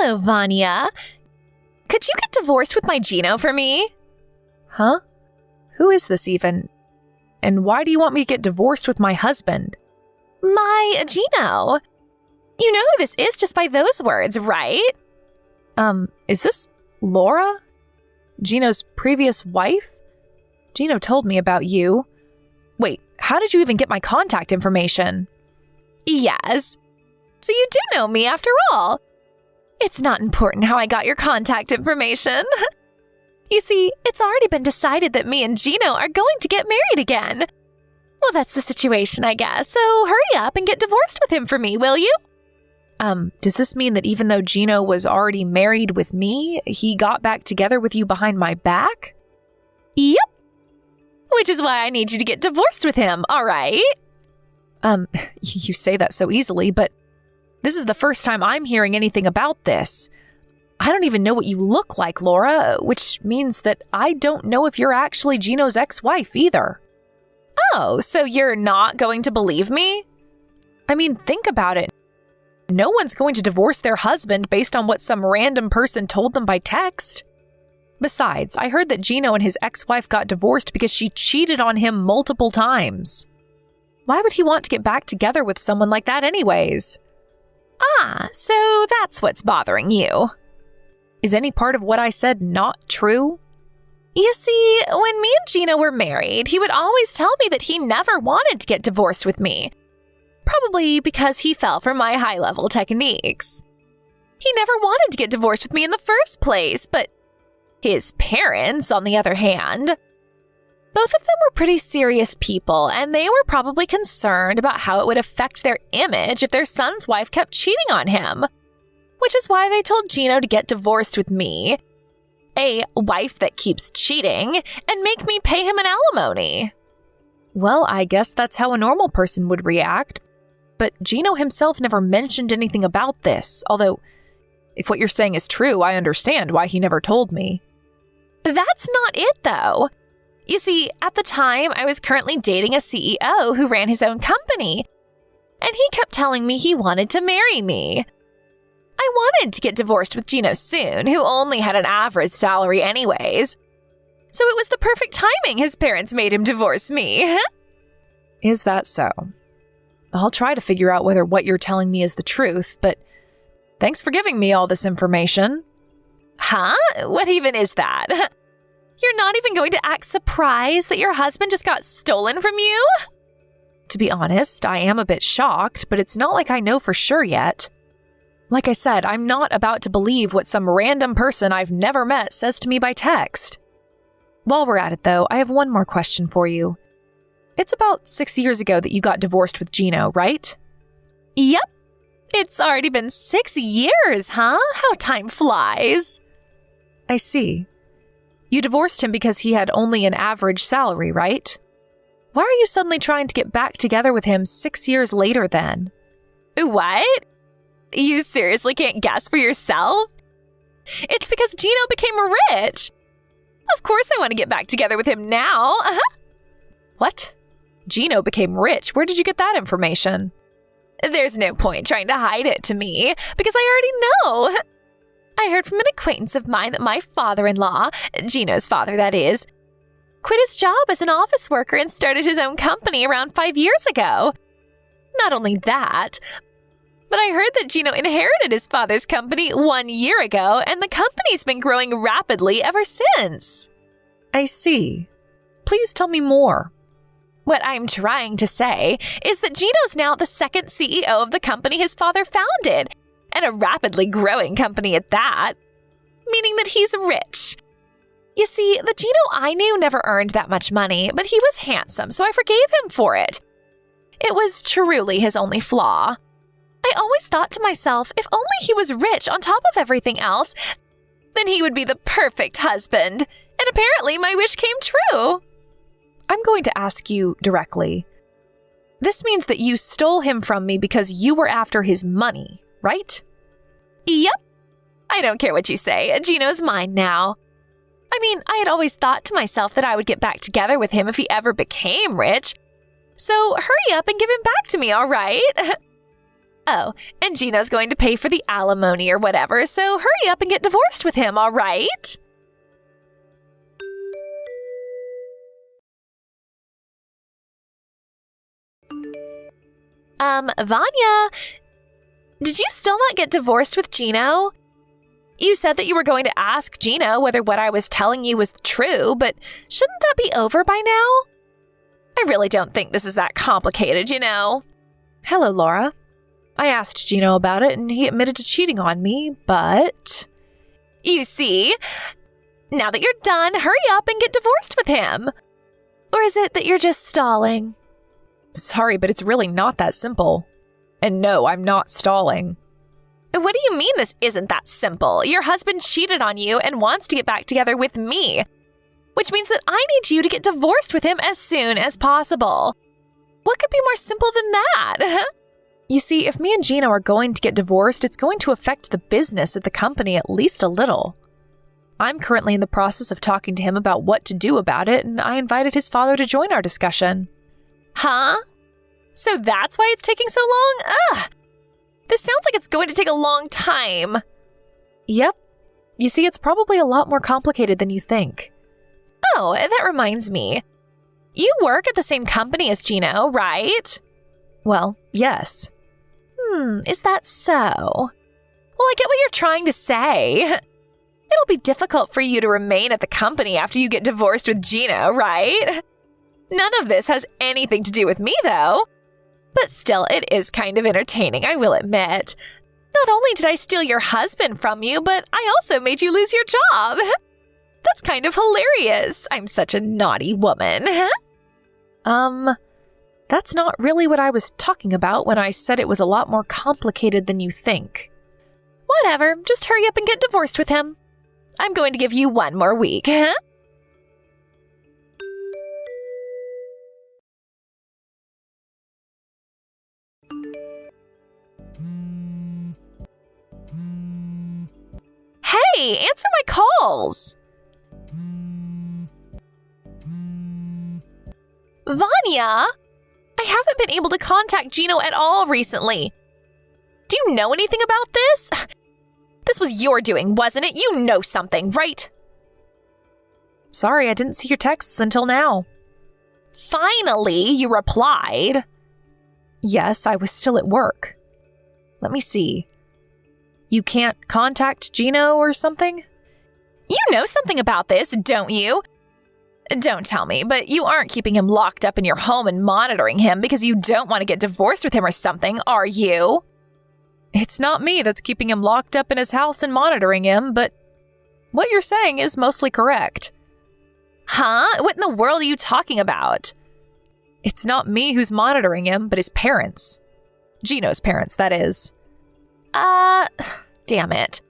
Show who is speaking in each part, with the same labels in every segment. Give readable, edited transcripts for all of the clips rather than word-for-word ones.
Speaker 1: Hello, Vanya. Could you get divorced with my Gino for me?
Speaker 2: Huh? Who is this even? And why do you want me to get divorced with my husband?
Speaker 1: My Gino. You know who this is just by those words, right?
Speaker 2: Is this Laura? Gino's previous wife? Gino told me about you. Wait, how did you even get my contact information?
Speaker 1: Yes. So you do know me after all. It's not important how I got your contact information. You see, it's already been decided that me and Gino are going to get married again. Well, that's the situation, I guess. So hurry up and get divorced with him for me, will you?
Speaker 2: Does this mean that even though Gino was already married with me, he got back together with you behind my back?
Speaker 1: Yep. Which is why I need you to get divorced with him, all right?
Speaker 2: You say that so easily, but this is the first time I'm hearing anything about this. I don't even know what you look like, Laura, which means that I don't know if you're actually Gino's ex-wife either.
Speaker 1: Oh, so you're not going to believe me?
Speaker 2: I mean, think about it. No one's going to divorce their husband based on what some random person told them by text. Besides, I heard that Gino and his ex-wife got divorced because she cheated on him multiple times. Why would he want to get back together with someone like that anyways?
Speaker 1: Ah, so that's what's bothering you.
Speaker 2: Is any part of what I said not true?
Speaker 1: You see, when me and Gino were married, he would always tell me that he never wanted to get divorced with me. Probably because he fell for my high-level techniques. He never wanted to get divorced with me in the first place, but his parents, on the other hand, both of them were pretty serious people, and they were probably concerned about how it would affect their image if their son's wife kept cheating on him. Which is why they told Gino to get divorced with me, a wife that keeps cheating, and make me pay him an alimony.
Speaker 2: Well, I guess that's how a normal person would react. But Gino himself never mentioned anything about this, although if what you're saying is true, I understand why he never told me.
Speaker 1: That's not it, though. You see, at the time, I was currently dating a CEO who ran his own company, and he kept telling me he wanted to marry me. I wanted to get divorced with Gino soon, who only had an average salary anyways. So it was the perfect timing his parents made him divorce me.
Speaker 2: Is that so? I'll try to figure out whether what you're telling me is the truth, but thanks for giving me all this information.
Speaker 1: Huh? What even is that? You're not even going to act surprised that your husband just got stolen from you?
Speaker 2: To be honest, I am a bit shocked, but it's not like I know for sure yet. Like I said, I'm not about to believe what some random person I've never met says to me by text. While we're at it, though, I have one more question for you. It's about 6 years ago that you got divorced with Gino, right?
Speaker 1: Yep. It's already been 6 years, huh? How time flies.
Speaker 2: I see. You divorced him because he had only an average salary, right? Why are you suddenly trying to get back together with him 6 years later then?
Speaker 1: What? You seriously can't guess for yourself? It's because Gino became rich. Of course I want to get back together with him now.
Speaker 2: What? Gino became rich. Where did you get that information?
Speaker 1: There's no point trying to hide it to me, because I already know. I heard from an acquaintance of mine that my father-in-law, Gino's father that is, quit his job as an office worker and started his own company around 5 years ago. Not only that, but I heard that Gino inherited his father's company 1 year ago, and the company's been growing rapidly ever since.
Speaker 2: I see. Please tell me more.
Speaker 1: What I'm trying to say is that Gino's now the second CEO of the company his father founded, and a rapidly growing company at that, meaning that he's rich. You see, the Gino I knew never earned that much money, but he was handsome, so I forgave him for it. It was truly his only flaw. I always thought to myself, if only he was rich on top of everything else, then he would be the perfect husband. And apparently my wish came true.
Speaker 2: I'm going to ask you directly. This means that you stole him from me because you were after his money, right?
Speaker 1: Yep. I don't care what you say. Gino's mine now. I mean, I had always thought to myself that I would get back together with him if he ever became rich. So hurry up and give him back to me, all right? Oh, and Gino's going to pay for the alimony or whatever, so hurry up and get divorced with him, all right? Vanya, did you still not get divorced with Gino? You said that you were going to ask Gino whether what I was telling you was true, but shouldn't that be over by now? I really don't think this is that complicated, you know.
Speaker 2: Hello, Laura. I asked Gino about it and he admitted to cheating on me, but...
Speaker 1: You see? Now that you're done, hurry up and get divorced with him. Or is it that you're just stalling?
Speaker 2: Sorry, but it's really not that simple. And no, I'm not stalling.
Speaker 1: What do you mean this isn't that simple? Your husband cheated on you and wants to get back together with me, which means that I need you to get divorced with him as soon as possible. What could be more simple than that?
Speaker 2: You see, if me and Gino are going to get divorced, it's going to affect the business at the company at least a little. I'm currently in the process of talking to him about what to do about it, and I invited his father to join our discussion.
Speaker 1: Huh? So that's why it's taking so long? Ugh! This sounds like it's going to take a long time.
Speaker 2: Yep. You see, it's probably a lot more complicated than you think.
Speaker 1: Oh, that reminds me. You work at the same company as Gino, right?
Speaker 2: Well, yes.
Speaker 1: Is that so? Well, I get what you're trying to say. It'll be difficult for you to remain at the company after you get divorced with Gino, right? None of this has anything to do with me, though. But still, it is kind of entertaining, I will admit. Not only did I steal your husband from you, but I also made you lose your job. That's kind of hilarious. I'm such a naughty woman.
Speaker 2: That's not really what I was talking about when I said it was a lot more complicated than you think.
Speaker 1: Whatever, just hurry up and get divorced with him. I'm going to give you one more week. Hey, answer my calls! Vanya! I haven't been able to contact Gino at all recently. Do you know anything about this? This was your doing, wasn't it? You know something, right?
Speaker 2: Sorry, I didn't see your texts until now.
Speaker 1: Finally, you replied.
Speaker 2: Yes, I was still at work. Let me see. You can't contact Gino or something?
Speaker 1: You know something about this, don't you? Don't tell me, but you aren't keeping him locked up in your home and monitoring him because you don't want to get divorced with him or something, are you?
Speaker 2: It's not me that's keeping him locked up in his house and monitoring him, but what you're saying is mostly correct.
Speaker 1: Huh? What in the world are you talking about?
Speaker 2: It's not me who's monitoring him, but his parents. Gino's parents, that is.
Speaker 1: Damn it.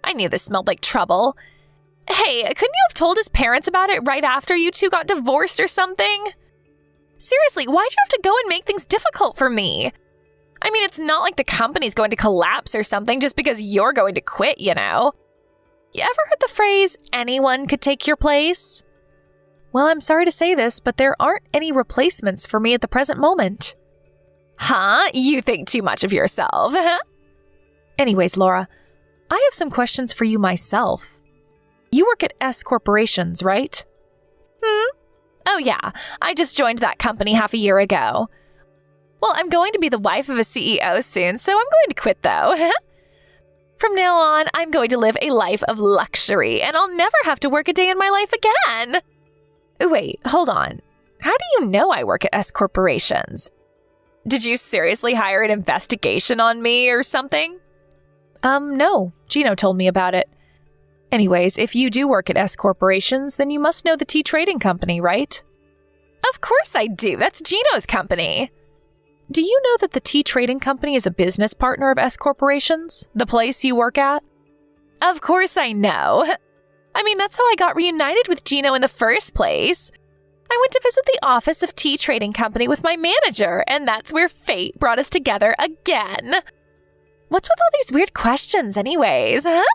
Speaker 1: I knew this smelled like trouble. Hey, couldn't you have told his parents about it right after you two got divorced or something? Seriously, why'd you have to go and make things difficult for me? I mean, it's not like the company's going to collapse or something just because you're going to quit, you know? You ever heard the phrase, anyone could take your place?
Speaker 2: Well, I'm sorry to say this, but there aren't any replacements for me at the present moment.
Speaker 1: Huh? You think too much of yourself.
Speaker 2: Anyways, Laura, I have some questions for you myself. You work at S Corporations, right?
Speaker 1: Oh yeah, I just joined that company half a year ago. Well, I'm going to be the wife of a CEO soon, so I'm going to quit though. From now on, I'm going to live a life of luxury, and I'll never have to work a day in my life again. Wait, hold on. How do you know I work at S Corporations? Did you seriously hire an investigation on me or something?
Speaker 2: No. Gino told me about it. Anyways, if you do work at S Corporations, then you must know the Tea Trading Company, right?
Speaker 1: Of course I do. That's Gino's company.
Speaker 2: Do you know that the Tea Trading Company is a business partner of S Corporations, the place you work at?
Speaker 1: Of course I know. I mean, that's how I got reunited with Gino in the first place. I went to visit the office of Tea Trading Company with my manager, and that's where fate brought us together again. What's with all these weird questions anyways, huh?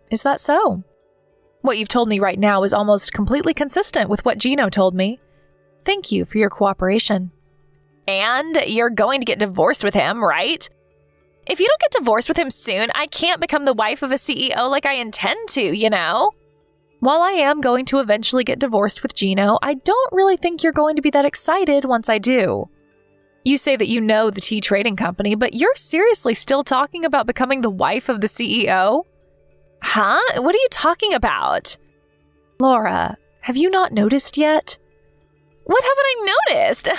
Speaker 2: Is that so? What you've told me right now is almost completely consistent with what Gino told me. Thank you for your cooperation.
Speaker 1: And you're going to get divorced with him, right? If you don't get divorced with him soon, I can't become the wife of a CEO like I intend to, you know?
Speaker 2: While I am going to eventually get divorced with Gino, I don't really think you're going to be that excited once I do. You say that you know the tea trading company, but you're seriously still talking about becoming the wife of the CEO?
Speaker 1: Huh? What are you talking about?
Speaker 2: Laura, have you not noticed yet?
Speaker 1: What haven't I noticed?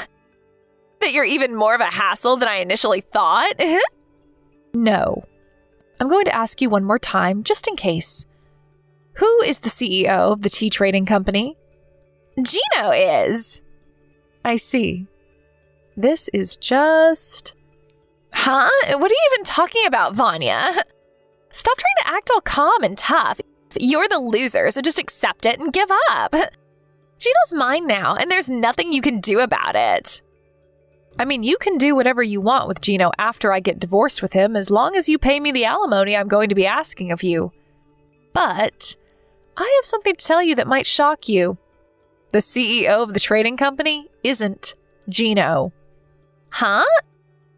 Speaker 1: That you're even more of a hassle than I initially thought?
Speaker 2: No. I'm going to ask you one more time, just in case. Who is the CEO of the tea trading company?
Speaker 1: Gino is.
Speaker 2: I see. This is just...
Speaker 1: Huh? What are you even talking about, Vanya? Stop trying to act all calm and tough. You're the loser, so just accept it and give up. Gino's mine now, and there's nothing you can do about it.
Speaker 2: I mean, you can do whatever you want with Gino after I get divorced with him, as long as you pay me the alimony I'm going to be asking of you. But I have something to tell you that might shock you. The CEO of the trading company isn't Gino.
Speaker 1: Huh?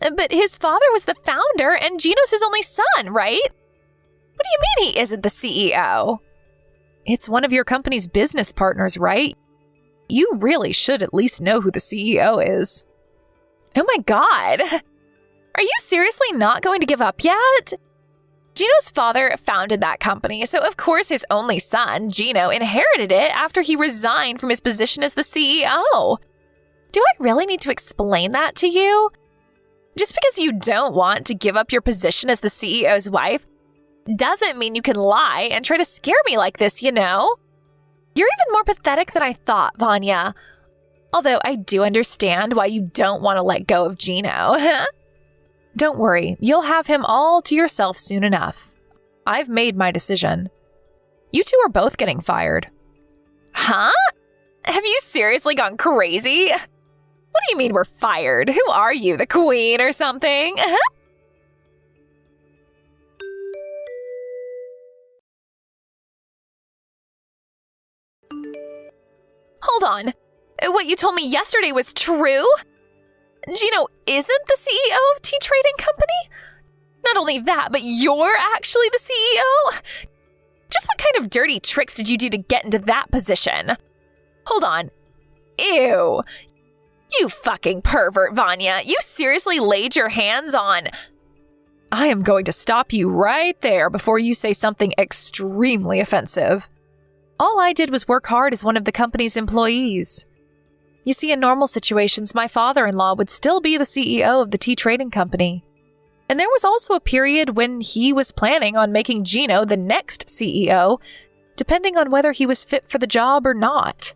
Speaker 1: But his father was the founder, and Gino's his only son, right? What do you mean he isn't the CEO?
Speaker 2: It's one of your company's business partners, right? You really should at least know who the CEO is.
Speaker 1: Oh my God. Are you seriously not going to give up yet? Gino's father founded that company, so of course his only son, Gino, inherited it after he resigned from his position as the CEO. Do I really need to explain that to you? Just because you don't want to give up your position as the CEO's wife doesn't mean you can lie and try to scare me like this, you know? You're even more pathetic than I thought, Vanya. Although I do understand why you don't want to let go of Gino.
Speaker 2: Don't worry, you'll have him all to yourself soon enough. I've made my decision. You two are both getting fired.
Speaker 1: Huh? Have you seriously gone crazy? What do you mean we're fired? Who are you, the queen or something? Hold on. What you told me yesterday was true? Gino isn't the CEO of Tea Trading Company? Not only that, but you're actually the CEO? Just what kind of dirty tricks did you do to get into that position? Hold on. Ew. You fucking pervert, Vanya. You seriously laid your hands on...
Speaker 2: I am going to stop you right there before you say something extremely offensive. All I did was work hard as one of the company's employees. You see, in normal situations, my father-in-law would still be the CEO of the tea trading company. And there was also a period when he was planning on making Gino the next CEO, depending on whether he was fit for the job or not.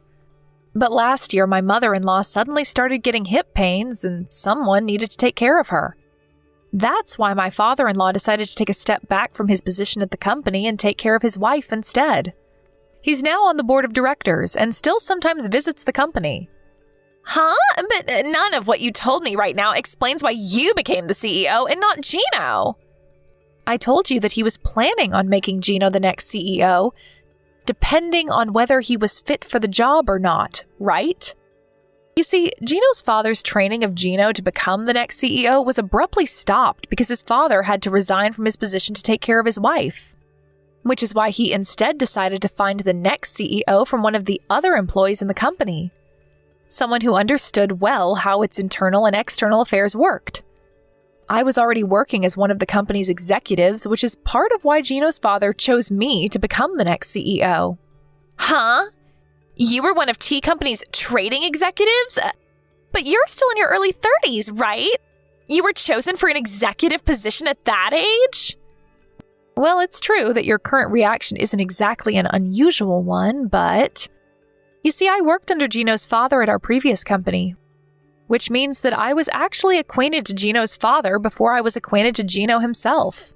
Speaker 2: But last year, my mother-in-law suddenly started getting hip pains and someone needed to take care of her. That's why my father-in-law decided to take a step back from his position at the company and take care of his wife instead. He's now on the board of directors and still sometimes visits the company.
Speaker 1: Huh? But none of what you told me right now explains why you became the CEO and not Gino.
Speaker 2: I told you that he was planning on making Gino the next CEO, depending on whether he was fit for the job or not, right? You see, Gino's father's training of Gino to become the next CEO was abruptly stopped because his father had to resign from his position to take care of his wife. Which is why he instead decided to find the next CEO from one of the other employees in the company. Someone who understood well how its internal and external affairs worked. I was already working as one of the company's executives, which is part of why Gino's father chose me to become the next CEO.
Speaker 1: Huh? You were one of Tea Company's trading executives? But you're still in your early 30s, right? You were chosen for an executive position at that age?
Speaker 2: Well, it's true that your current reaction isn't exactly an unusual one, but... You see, I worked under Gino's father at our previous company, which means that I was actually acquainted to Gino's father before I was acquainted to Gino himself.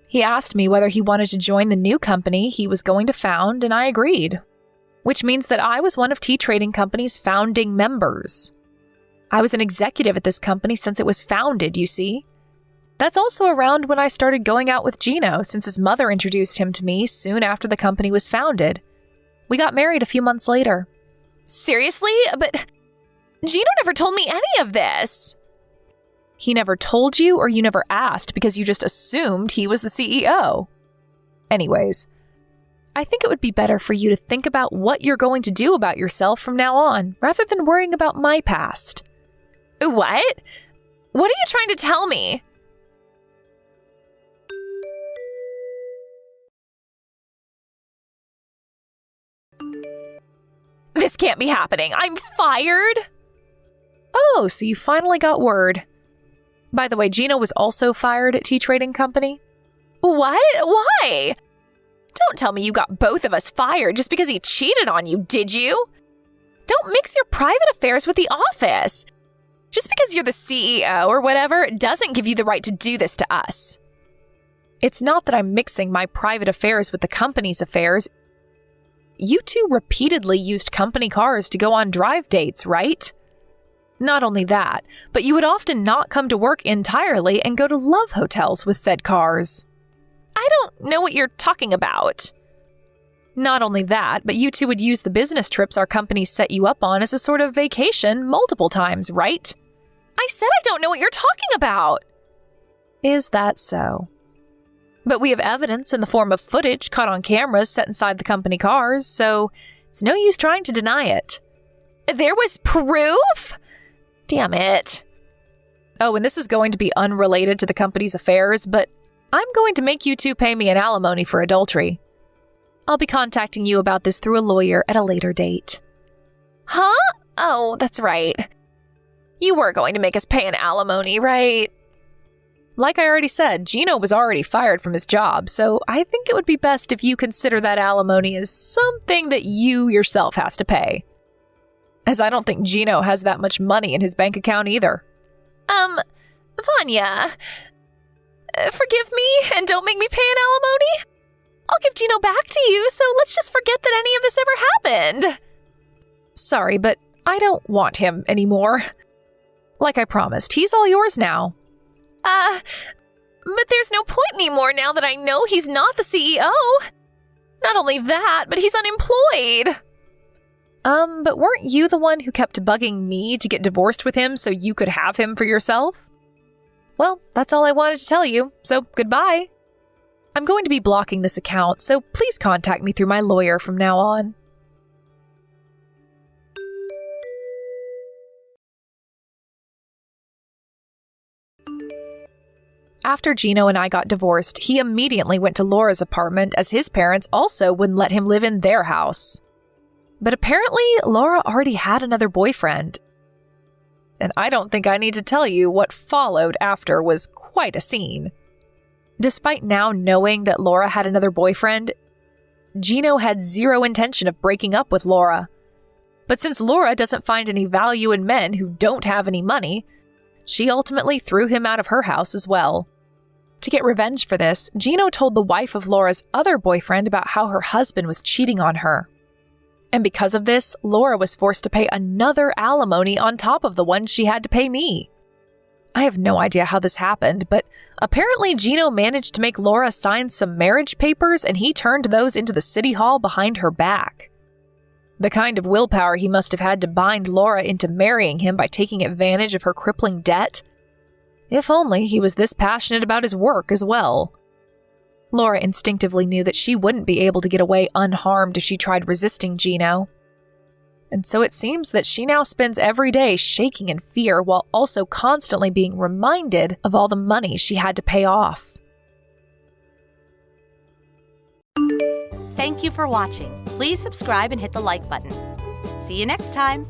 Speaker 2: He asked me whether he wanted to join the new company he was going to found, and I agreed, which means that I was one of Tea Trading Company's founding members. I was an executive at this company since it was founded, you see. That's also around when I started going out with Gino, since his mother introduced him to me soon after the company was founded. We got married a few months later.
Speaker 1: Seriously? But Gino never told me any of this.
Speaker 2: He never told you or you never asked because you just assumed he was the CEO. Anyways, I think it would be better for you to think about what you're going to do about yourself from now on, rather than worrying about my past.
Speaker 1: What? What are you trying to tell me? This can't be happening. I'm fired?
Speaker 2: Oh, so you finally got word. By the way, Gino was also fired at Tea Trading Company.
Speaker 1: What? Why? Don't tell me you got both of us fired just because he cheated on you, did you? Don't mix your private affairs with the office. Just because you're the CEO or whatever doesn't give you the right to do this to us.
Speaker 2: It's not that I'm mixing my private affairs with the company's affairs. You two repeatedly used company cars to go on drive dates, right? Not only that, but you would often not come to work entirely and go to love hotels with said cars.
Speaker 1: I don't know what you're talking about.
Speaker 2: Not only that, but you two would use the business trips our company set you up on as a sort of vacation multiple times, right?
Speaker 1: I said I don't know what you're talking about.
Speaker 2: Is that so? But we have evidence in the form of footage caught on cameras set inside the company cars, so it's no use trying to deny it.
Speaker 1: There was proof? Damn it.
Speaker 2: Oh, and this is going to be unrelated to the company's affairs, but I'm going to make you two pay me an alimony for adultery. I'll be contacting you about this through a lawyer at a later date.
Speaker 1: Huh? Oh, that's right. You were going to make us pay an alimony, right?
Speaker 2: Like I already said, Gino was already fired from his job, so I think it would be best if you consider that alimony as something that you yourself has to pay. As I don't think Gino has that much money in his bank account either.
Speaker 1: Vanya, forgive me and don't make me pay an alimony. I'll give Gino back to you, so let's just forget that any of this ever happened.
Speaker 2: Sorry, but I don't want him anymore. Like I promised, he's all yours now.
Speaker 1: But there's no point anymore now that I know he's not the CEO. Not only that, but he's unemployed.
Speaker 2: But weren't you the one who kept bugging me to get divorced with him so you could have him for yourself? Well, that's all I wanted to tell you, so goodbye. I'm going to be blocking this account, so please contact me through my lawyer from now on. After Gino and I got divorced, he immediately went to Laura's apartment as his parents also wouldn't let him live in their house. But apparently, Laura already had another boyfriend. And I don't think I need to tell you what followed after was quite a scene. Despite now knowing that Laura had another boyfriend, Gino had zero intention of breaking up with Laura. But since Laura doesn't find any value in men who don't have any money, she ultimately threw him out of her house as well. To get revenge for this, Gino told the wife of Laura's other boyfriend about how her husband was cheating on her. And because of this, Laura was forced to pay another alimony on top of the one she had to pay me. I have no idea how this happened, but apparently Gino managed to make Laura sign some marriage papers and he turned those into the city hall behind her back. The kind of willpower he must have had to bind Laura into marrying him by taking advantage of her crippling debt. If only he was this passionate about his work as well. Laura instinctively knew that she wouldn't be able to get away unharmed if she tried resisting Gino. And so it seems that she now spends every day shaking in fear while also constantly being reminded of all the money she had to pay off.
Speaker 3: Thank you for watching. Please subscribe and hit the like button. See you next time.